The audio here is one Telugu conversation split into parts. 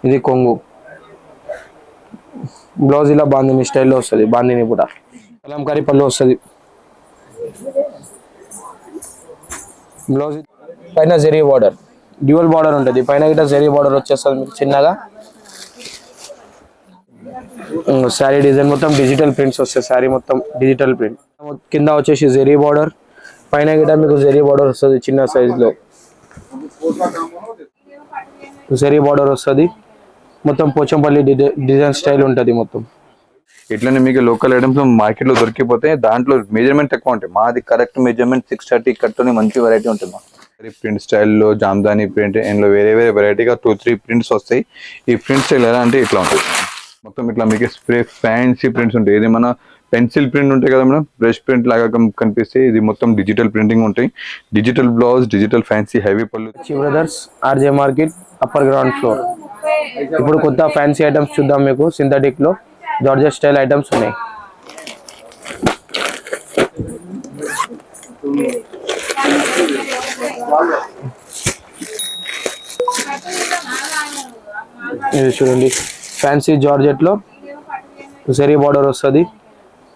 ఇది కొంగు. బ్లౌజ్ ఇలా బాందిని స్టైల్లో వస్తుంది, బాందిని కూడా కలంకారీ పళ్ళు వస్తుంది. బ్లౌజ్ పైన జరీ బార్డర్, డ్యూయల్ బార్డర్ ఉంటుంది. పైన గిట్ట జరీ బార్డర్ వచ్చేస్తుంది మీకు చిన్నగా. శారీ డిజైన్ మొత్తం డిజిటల్ ప్రింట్స్ వస్తాయి. శారీ మొత్తం డిజిటల్ ప్రింట్. కింద వచ్చేసి జరీ బార్డర్, పైన గిట్ట మీకు జరీ బార్డర్ వస్తుంది చిన్న సైజులో. జరీ బార్డర్ వస్తుంది మొత్తం. పోచంపల్లి డిజైన్ స్టైల్ ఉంటుంది మొత్తం. ఇట్లనే మీకు లోకల్ ఐటమ్స్ మార్కెట్ లో దొరికిపోతే దాంట్లో మెజర్మెంట్ ఎక్కువ ఉంటాయి. మాది కరెక్ట్ మెజర్మెంట్ 630 కట్టుని మంచి వెరైటీ ఉంటుంది. ప్రింట్ స్టైల్లో జామ్దాని ప్రింట్ అండ్ వేరే వేరే వెరైటీగా 2-3 ప్రింట్స్ వస్తాయి. ఈ ప్రింట్ స్టైల్ ఎలా అంటే ఇట్లా ఉంటుంది మొత్తం. ఇట్లా మీకు స్ప్రే ఫ్యాన్సీ ప్రింట్స్ ఉంటాయి. ఇది మన పెన్సిల్ ప్రింట్ ఉంటాయి కదా మేడం, బ్రష్ ప్రింట్ లాగా కనిపిస్తాయి. ఇది మొత్తం డిజిటల్ ప్రింటింగ్ ఉంటాయి. Digital blouse, digital fancy heavy పళ్ళు. Brothers RJ market upper ground floor. ఇప్పుడు కొత్త ఫ్యాన్సీ ఐటమ్స్ చూద్దాం. మీకు సింథటిక్ లో జార్జెట్ స్టైల్ ఐటమ్స్ ఉన్నాయి. ఇది చూడండి, ఫ్యాన్సీ జార్జెట్ లో జరీ బార్డర్ వస్తుంది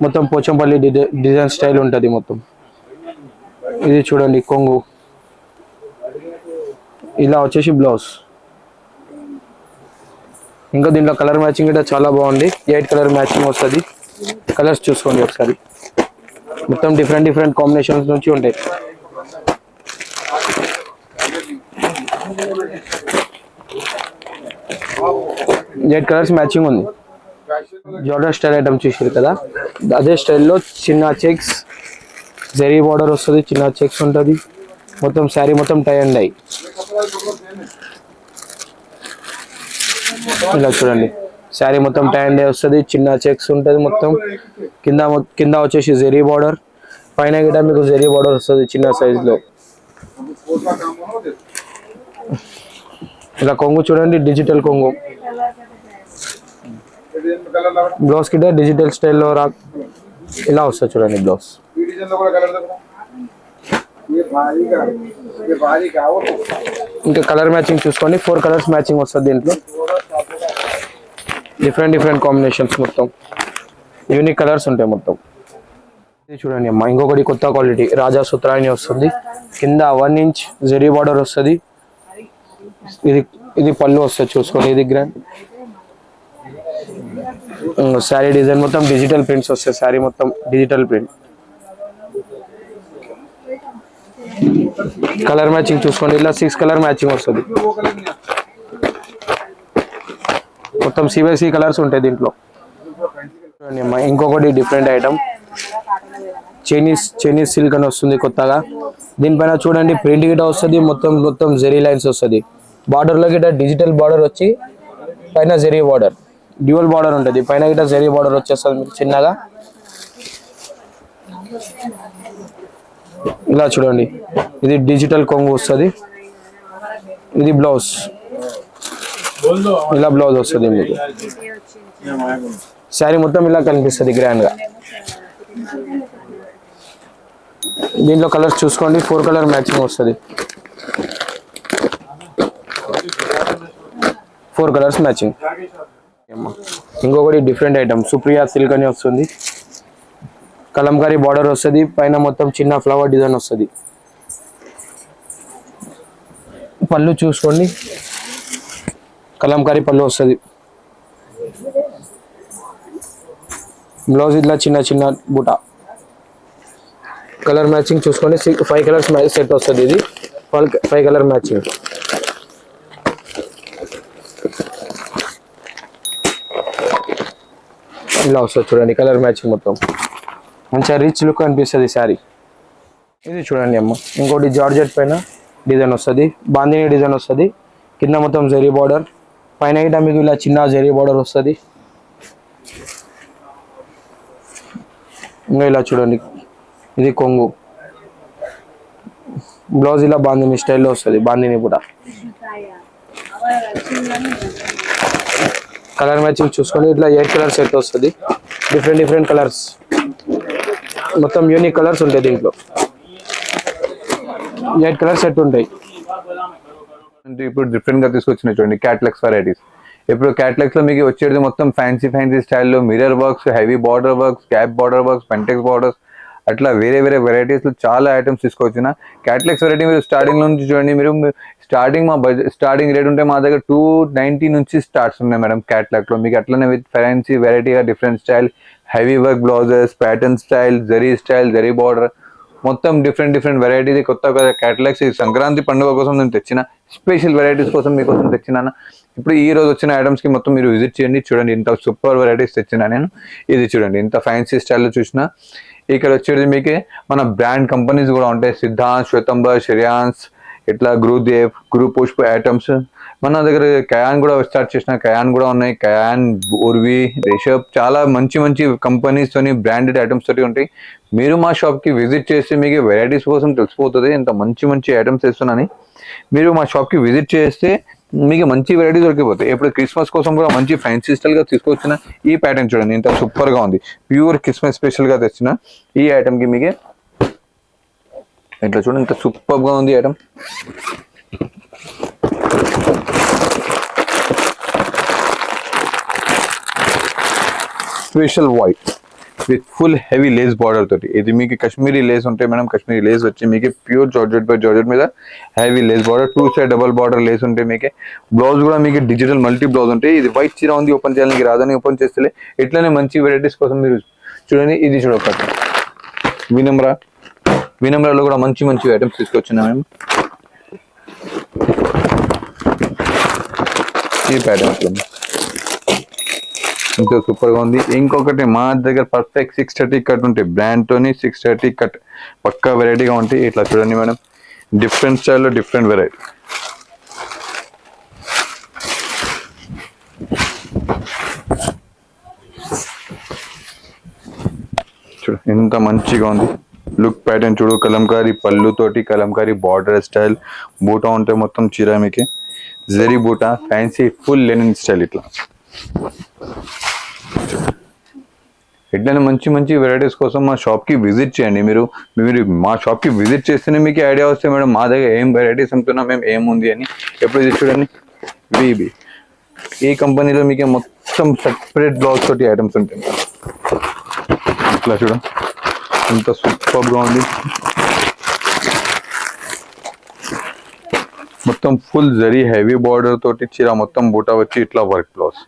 మొత్తం. పోచంపల్లి డిజైన్ స్టైల్ ఉంటుంది మొత్తం. ఇది చూడండి కొంగు. ఇలా వచ్చేసి బ్లౌజ్. ఇంకా దీంట్లో కలర్ మ్యాచింగ్ కూడా చాలా బాగుంది. 8 కలర్ మ్యాచింగ్ వస్తుంది. కలర్స్ చూసుకోండి ఒకసారి. మొత్తం డిఫరెంట్ డిఫరెంట్ కాంబినేషన్స్ నుంచి ఉంటాయి. ఎయిట్ కలర్స్ మ్యాచింగ్ ఉంది. జార్జెట్ స్టైల్ ఐటమ్ చూసారు కదా, అదే స్టైల్లో చిన్న చెక్స్ జరీ బార్డర్ వస్తుంది, చిన్న చెక్స్ ఉంటుంది మొత్తం. శారీ మొత్తం టై అండ్ డై. ఇలా చూడండి, శారీ మొత్తం టై అండ్ డై వస్తుంది, చిన్న చెక్స్ ఉంటుంది మొత్తం. కింద వచ్చేసి జరీ బార్డర్, పైన గిట మీకు జరీ బార్డర్ వస్తుంది చిన్న సైజులో. ఇలా కొంగు చూడండి, డిజిటల్ కొంగు. బ్లౌజ్ కిట డిజిటల్ స్టైల్లో ఇలా వస్తుంది చూడండి బ్లౌజ్. ఇంకా కలర్ మ్యాచింగ్ చూసుకోండి. 4 కలర్స్ మ్యాచింగ్ వస్తుంది దీంట్లో. డిఫరెంట్ డిఫరెంట్ కాంబినేషన్స్ మొత్తం. యూనిక్ కలర్స్ ఉంటాయి మొత్తం. ఇది చూడండి అమ్మా, ఇంకొకటి కొత్త క్వాలిటీ రాజా సుత్రాయిని వస్తుంది. కింద 1 ఇంచ్ జరీ బార్డర్ వస్తుంది. ఇది పళ్ళు వస్తుంది చూసుకోండి. ఇది గ్రాండ్ శారీ డిజైన్ మొత్తం డిజిటల్ ప్రింట్స్ వస్తాయి. శారీ మొత్తం డిజిటల్ ప్రింట్. కలర్ మ్యాచింగ్ చూసుకోండి. ఇలా 6 కలర్ మ్యాచింగ్ వస్తుంది మొత్తం. CBC కలర్స్ ఉంటాయి దీంట్లో. ఇంకొకటి డిఫరెంట్ ఐటమ్ చైనీస్ సిల్క్ అని వస్తుంది కొత్తగా. దీనిపైన చూడండి ప్రింట్ గిట వస్తుంది మొత్తం జెరీ లైన్స్ వస్తుంది. బార్డర్ లో గిట డిజిటల్ బార్డర్ వచ్చి పైన జెరీ బార్డర్, డ్యూయల్ బార్డర్ ఉంటుంది. పైన గిట జెరీ బార్డర్ వచ్చేస్తుంది మీకు చిన్నగా. ఇలా చూడండి, ఇది డిజిటల్ కొంగు వస్తుంది. ఇది బ్లౌజ్. ఇలా బ్లౌజ్ వస్తుంది మీకు. శారీ మొత్తం ఇలా కనిపిస్తుంది గ్రాండ్ గా. దీంట్లో కలర్స్ చూసుకోండి. 4 కలర్ మ్యాచింగ్ వస్తుంది. 4 కలర్స్ మ్యాచింగ్. ఇంకొకటి డిఫరెంట్ ఐటమ్ సుప్రియా సిల్క్ అని వస్తుంది. కలంకారీ బార్డర్ వస్తుంది. పైన మొత్తం చిన్న ఫ్లవర్ డిజైన్ వస్తుంది. పళ్ళు చూసుకోండి, కలంకారీ పళ్ళు వస్తుంది. బ్లౌజ్ ఇట్లా చిన్న బూటా. కలర్ మ్యాచింగ్ చూసుకోండి. 5 కలర్స్ సెట్ వస్తుంది. ఇది 5 కలర్ మ్యాచింగ్. ఇలా వస్తుంది చూడండి కలర్ మ్యాచింగ్ మొత్తం. మంచిగా రిచ్ లుక్ అనిపిస్తుంది శారీ. ఇది చూడండి అమ్మ, ఇంకోటి జార్జెట్ పైన డిజైన్ వస్తుంది. బాందిని డిజైన్ వస్తుంది. కింద మొత్తం జరీ బార్డర్, పైన గిట మీకు ఇలా చిన్న జరీ బార్డర్ వస్తుంది. ఇంకా ఇలా చూడండి, ఇది కొంగు. బ్లౌజ్ ఇలా బాందిని స్టైల్లో వస్తుంది. బాందిని కూడా కలర్ మ్యాచింగ్ చూసుకొని ఇట్లా 8 కలర్ సెట్ వస్తుంది. డిఫరెంట్ కలర్స్ మొత్తం యూనిక్ కలర్స్ ఉంటాయి దీంట్లో. 8 కలర్ సెట్ ఉంటాయి. అంటే ఇప్పుడు డిఫరెంట్ గా తీసుకొచ్చిన చూడండి క్యాట్లాగ్స్ వెరైటీస్. ఇప్పుడు క్యాటలాగ్స్ లో మీకు వచ్చేది మొత్తం ఫ్యాన్సీ స్టైల్లో mirror works, heavy border works, cap border works, పెంటెక్స్ బార్డర్స్, అట్లా వేరే వెరైటీస్ లో చాలా ఐటమ్స్ తీసుకొచ్చిన. క్యాటలాగ్స్ వెరైటీ మీరు స్టార్టింగ్ నుంచి చూడండి. మీరు స్టార్టింగ్ మా బడ్జెట్ స్టార్టింగ్ రేట్ ఉంటే మా దగ్గర 290 నుంచి స్టార్ట్స్ ఉన్నాయి మేడం క్యాటలాగ్ లో. మీకు అట్లనే విత్ ఫ్యాన్సీ వెరైటీగా different style, heavy work blouses, pattern style, zari border, మొత్తం డిఫరెంట్ వెరైటీస్ కొత్త క్యాటలాగ్స్. ఈ సంక్రాంతి పండుగ కోసం నేను తెచ్చిన స్పెషల్ వెరైటీస్ కోసం మీకోసం తెచ్చినాను. ఇప్పుడు ఈ రోజు వచ్చిన ఐటమ్స్ కి మొత్తం మీరు విజిట్ చేయండి. చూడండి ఇంత సూపర్ వెరైటీస్ తెచ్చినా నేను. ఇది చూడండి ఇంత ఫ్యాన్సీ స్టైల్లో చూసిన. ఇక్కడ వచ్చేది మీకు మన బ్రాండ్ కంపెనీస్ కూడా ఉంటాయి. సిద్ధాంత్, శ్వేతంబర్, శ్రేయాన్స్, ఇట్లా గురుదేవ్, గురు పుష్ప ఐటమ్స్. మన దగ్గర కయాన్ కూడా స్టార్ట్ చేసిన, కయాన్ కూడా ఉన్నాయి. కయాన్, ఉర్వి, రిషబ్, చాలా మంచి కంపెనీస్ తోని బ్రాండెడ్ ఐటమ్స్ తోటి ఉంటాయి. మీరు మా షాప్ కి విజిట్ చేస్తే మీకు వెరైటీస్ కోసం తెలిసిపోతుంది ఇంత మంచి ఐటమ్స్ తెస్తున్నాను. మీరు మా షాప్ కి విజిట్ చేస్తే మీకు మంచి వెరైటీ దొరికిపోతాయి. ఇప్పుడు క్రిస్మస్ కోసం కూడా మంచి ఫ్యాన్సీ స్టైల్ గా తీసుకొచ్చిన ఈ ప్యాటర్న్ చూడండి ఇంత సూపర్ గా ఉంది. ప్యూర్ క్రిస్మస్ స్పెషల్ గా తెచ్చిన ఈ ఐటమ్ కి మీకు ఇట్లా చూడండి ఇంత సూపర్ గా ఉంది item. Special white with full heavy lace border తోటి. ఇది మీకు కాశ్మీరీ లేస్ ఉంటాయి మేడం. కాశ్మీరీ లేస్ వచ్చి మీకు ప్యూర్ జార్జెట్ మీద heavy lace border, 2 side double border lace ఉంటాయి. మీకు బ్లౌజ్ కూడా మీకు డిజిటల్ మల్టీ బ్లౌజ్ ఉంటాయి. ఇది వైట్ చీర ఉంది, ఓపెన్ చేయాలని రాదని ఓపెన్ చేస్తే ఇట్లనే మంచి వెరైటీస్ కోసం మీరు చూడండి. ఇది చూడొక వినమ్రాలో కూడా మంచి ఐటమ్స్ తీసుకొచ్చినా మేము. ఈ ప్యాటర్న్స్ ఇంత సూపర్ గా ఉంది. ఇంకొకటి మా దగ్గర పర్ఫెక్ట్ 630 కట్ ఉంటాయి. బ్రాండ్ తోని 630 కట్ పక్కా వెరైటీగా ఉంటాయి. ఇట్లా చూడండి మేడం డిఫరెంట్ స్టైల్లో డిఫరెంట్ వెరైటీ. చూడు ఎంత మంచిగా ఉంది లుక్. ప్యాటర్న్ చూడు, కలంకారీ పళ్ళు తోటి, కలంకారీ బార్డర్ స్టైల్, బూటా ఉంటే మొత్తం చీర మీకు జరీ బూటా, ఫ్యాన్సీ ఫుల్ లెనిన్ స్టైల్. ఇట్లనే మంచి వెరైటీస్ కోసం మా షాప్ కి విజిట్ చేయండి. మీరు మా షాప్ కి విజిట్ చేస్తేనే మీకు ఐడియా వస్తే మేడం మా దగ్గర ఏం వెరైటీస్ అమ్ముతున్నాం, మేము ఏముంది అని. ఎప్పుడు ఇది చూడండి బీబీ, ఈ కంపెనీలో మీకు మొత్తం సెపరేట్ బ్లౌజ్ తోటి ఐటమ్స్ ఉంటాయి. ఇట్లా చూడండి ఇంత సూపర్ గా ఉంది. మొత్తం ఫుల్ జరీ హెవీ బార్డర్ తోటి చీర మొత్తం బూటా వచ్చి ఇట్లా వర్క్ బ్లౌజ్.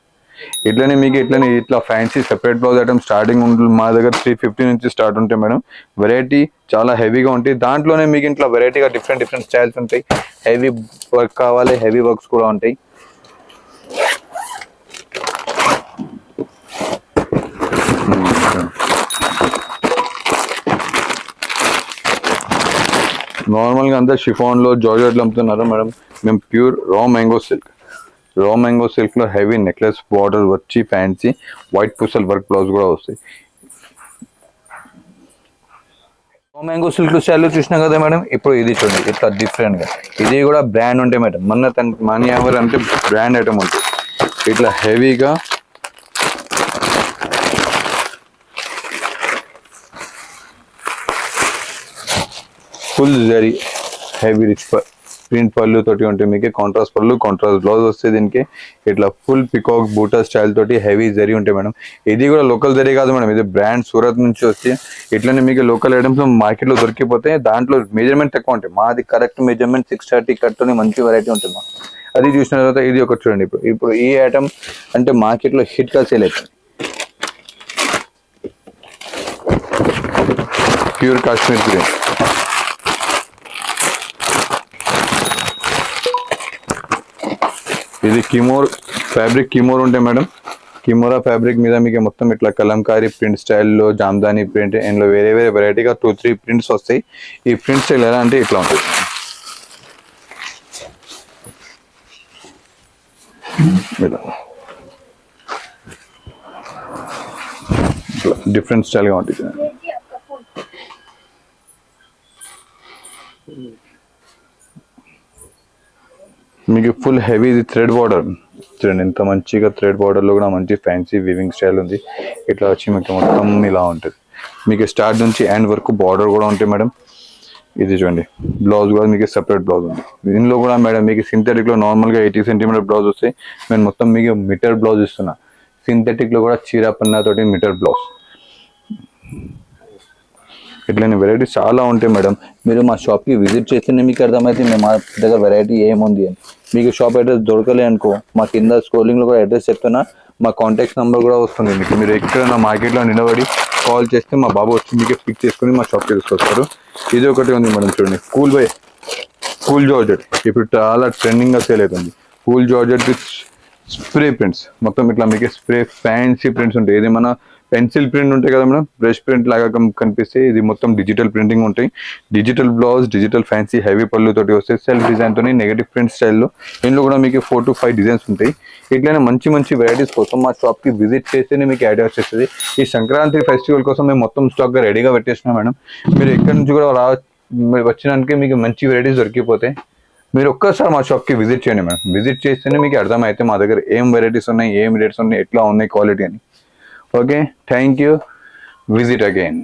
ఇట్లనే మీకు ఇట్లా fancy separate blouse item starting ఉంటుంది మా దగ్గర 350 నుంచి స్టార్ట్ ఉంటాయి మేడం. వెరైటీ చాలా హెవీగా ఉంటాయి. దాంట్లోనే మీకు ఇంట్లో వెరైటీగా డిఫరెంట్ స్టైల్స్ ఉంటాయి. హెవీ వర్క్ కావాలి, హెవీ వర్క్స్ కూడా ఉంటాయి. నార్మల్గా అంతా షిఫాన్లో జార్జెట్లో అమ్ముతున్నారు మేడం. మేము ప్యూర్ రా మ్యాంగో సిల్క్ లో హెవీ నెక్లెస్ బార్డర్ వచ్చి ఫ్యాన్సీ వైట్ పూసల్ వర్క్ బ్లౌజ్ కూడా వస్తాయి. రా మ్యాంగో సిల్క్ స్టైల్లో చూసినా కదా మేడం. ఇప్పుడు ఇది చూడండి ఇట్లా డిఫరెంట్ గా, ఇది కూడా బ్రాండ్ ఉంటాయి మేడం. మాన్యావర్ అంటే బ్రాండ్ ఐటమ్ ఉంటుంది. ఇట్లా హెవీగా full zari heavy rich print పళ్ళు తోటి ఉంటాయి. మీకు కాంట్రాస్ట్ పళ్ళు, కాంట్రాస్ట్ బ్లౌజ్ వస్తుంది. దీనికి ఇట్లా ఫుల్ పికాక్ బూటా స్టైల్ తోటి హెవీ జరీ ఉంటాయి మేడం. ఇది కూడా లోకల్ జరీ కాదు మేడం, ఇది బ్రాండ్ సూరత్ నుంచి వచ్చి. ఇట్లనే మీకు లోకల్ ఐటమ్స్ మార్కెట్ లో దొరికిపోతే దాంట్లో మెజర్మెంట్ ఎక్కువ ఉంటాయి. మాది కరెక్ట్ మెజర్మెంట్ 630 కట్తోని మంచి వెరైటీ ఉంటుంది. అది చూసిన తర్వాత ఇది ఒకటి చూడండి. ఇప్పుడు ఈ ఐటమ్ అంటే మార్కెట్ లో హిట్ గా సేల్ అవుతుంది. ప్యూర్ కాశ్మీర్ గ్రీన్, ఇది కిమోర్ ఫ్యాబ్రిక్, కిమోర్ ఉంటాయి మేడం. కిమోరా ఫ్యాబ్రిక్ మీద మీకు మొత్తం ఇట్లా కలంకారీ ప్రింట్ స్టైల్లో జామ్దాని ప్రింట్, ఇందులో వేరే వెరైటీగా 2-3 ప్రింట్స్ వస్తాయి. ఈ ప్రింట్ స్టైల్ ఎలా అంటే ఇట్లా ఉంటుంది. డిఫరెంట్ స్టైల్గా ఉంటుంది. మీకు ఫుల్ హెవీ థ్రెడ్ బార్డర్ చూడండి. ఇంత మంచిగా థ్రెడ్ బార్డర్ లో కూడా మంచి ఫ్యాన్సీ వీవింగ్ స్టైల్ ఉంది. ఇట్లా వచ్చి మీకు మొత్తం ఇలా ఉంటుంది. మీకు స్టార్ట్ నుంచి ఎండ్ వరకు బార్డర్ కూడా ఉంటాయి మేడం. ఇది చూడండి, బ్లౌజ్ కూడా మీకు సెపరేట్ బ్లౌజ్ ఉంది. దీనిలో కూడా మేడం మీకు సింథటిక్ లో నార్మల్ గా 80 సెంటీమీటర్ బ్లౌజ్ వస్తాయి. నేను మొత్తం మీకు మీటర్ బ్లౌజ్ ఇస్తున్నా. సింథటిక్ లో కూడా చీర పన్నా తోటి మీటర్ బ్లౌజ్. ఇట్లనే వెరైటీస్ చాలా ఉంటాయి మేడం. మీరు మా షాప్కి విజిట్ చేస్తేనే మీకు అర్థమైతే మేము మా దగ్గర వెరైటీ ఏముంది అని. మీకు షాప్ అడ్రస్ దొరకలే అనుకో, మా కింద స్క్రోలింగ్లో కూడా అడ్రస్ చెప్తున్నా, మా కాంటాక్ట్ నెంబర్ కూడా వస్తుంది మీకు. మీరు ఎక్కడైనా మార్కెట్లో నిలబడి కాల్ చేస్తే మా బాబు వచ్చి మీకు పిక్ చేసుకుని మా షాప్కి తీసుకొస్తారు. ఇది ఒకటి ఉంది మేడం చూడండి, కూల్ జార్జెట్. ఇప్పుడు చాలా ట్రెండింగ్గా సేల్ అవుతుంది. Cool georgette with spray prints. మొత్తం ఇట్లా మీకు స్ప్రే ఫ్యాన్సీ ప్రింట్స్ ఉంటాయి. ఇది మన పెన్సిల్ ప్రింట్ ఉంటాయి కదా మేడం, బ్రష్ ప్రింట్ లాగా కనిపిస్తే ఇది మొత్తం డిజిటల్ ప్రింటింగ్ ఉంటాయి. Digital blouse, digital fancy heavy పళ్ళు తోటి వస్తాయి. సెల్ఫ్ డిజైన్ తోని నెగటివ్ ప్రింట్ స్టైల్లో. ఇందులో కూడా మీకు 4 to 5 డిజైన్స్ ఉంటాయి. ఇట్లనే మంచి మంచి వెరైటీస్ కోసం మా షాప్కి విజిట్ చేస్తేనే మీకు ఐడియా వచ్చేస్తుంది. ఈ సంక్రాంతి ఫెస్టివల్ కోసం మేము మొత్తం స్టాక్గా రెడీగా పెట్టేసినాం మేడం. మీరు ఎక్కడి నుంచి కూడా వచ్చినానికి మీకు మంచి వెరైటీస్ దొరికిపోతాయి. మీరు ఒక్కసారి మా షాప్కి విజిట్ చేయండి మేడం. విజిట్ చేస్తేనే మీకు అర్థమైతే మా దగ్గర ఏం వెరైటీస్ ఉన్నాయి, ఏం రేట్స్ ఉన్నాయి, ఎట్లా ఉన్నాయి క్వాలిటీ అని. Okay, thank you. Visit again.